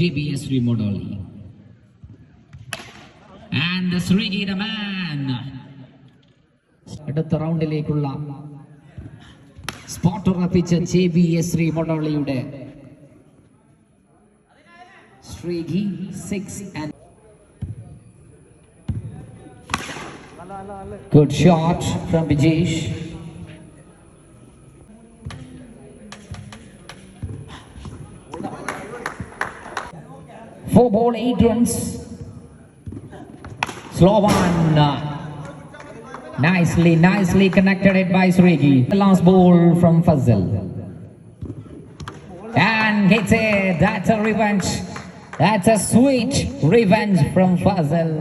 JBS Remodel. And the Srigi the man. അടുത്ത റൗണ്ടിലേക്കുള്ള spot ഉറപ്പിച്ച JBS Remodel-യുടെ Srigi 6 and good shot from Bijesh. 4 ball 8 runs. Slow one. Nicely connected it by Srigi. The last ball from Fazal. And hits it. That's a revenge. That's a sweet revenge from Fazal.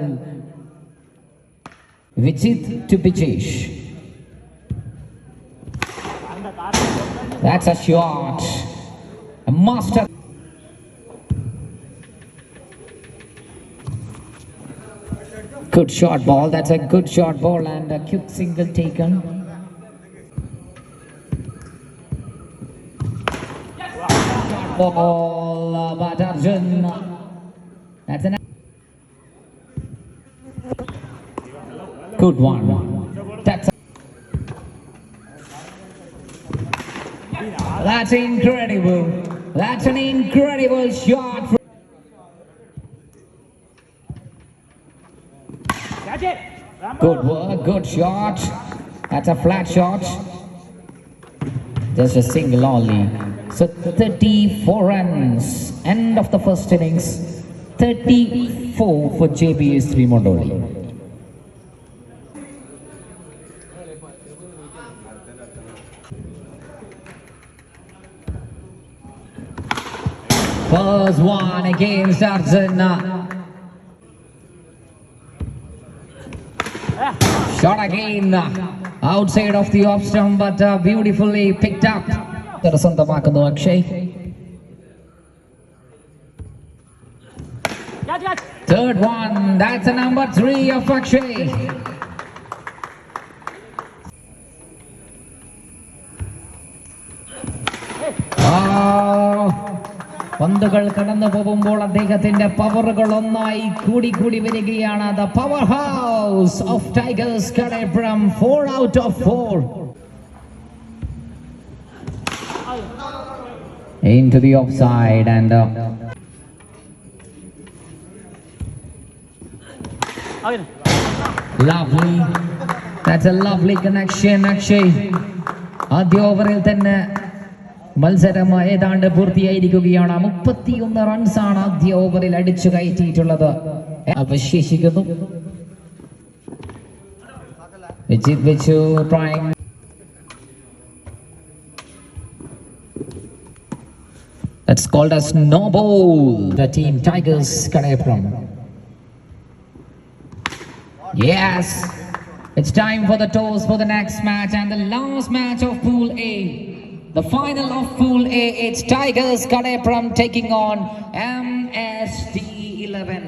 Vijit to Bijesh. That's a shot. A master. Good short ball. That's a good short ball and a quick single taken. Short ball, but Arjun. That's an good one. That's incredible. That's an incredible shot. Good work, good shot. That's a flat shot. Just a single only. So 34 runs. End of the first innings. 34 for JBS Remodel. First one against Arjun. Shot again outside of the off stump, but beautifully picked up. സ്വന്തമാക്കുന്നു Akshay. Third one, that's a number 3 of Akshay. പന്തുകൾ കടന്നു പോകുമ്പോൾ അദ്ദേഹത്തിന്റെ പവറുകൾ ഒന്നായി കൂടി വരികയാണ്. The powerhouse of Tigers Kadaipuram, 4 out of 4. Into the offside and lovely. That's a lovely connection. Akshay ആദ്യ ഓവറിൽ തന്നെ മത്സരം ഏതാണ്ട് പൂർത്തിയായിരിക്കുകയാണ്. 31 റൺസാണ് ആദ്യ ഓവറിൽ അടിച്ചു കയറ്റിയിട്ടുള്ളത്. അവശേഷിക്കുന്നു വിജിത് വെച്ചു trying. That's called as no ball. The team Tigers Kadaipuram. Yes, it's time for the toss for the next match and the last match of Pool A. The final of Pool A, it's Tigers Kadaipuram taking on MSD 11.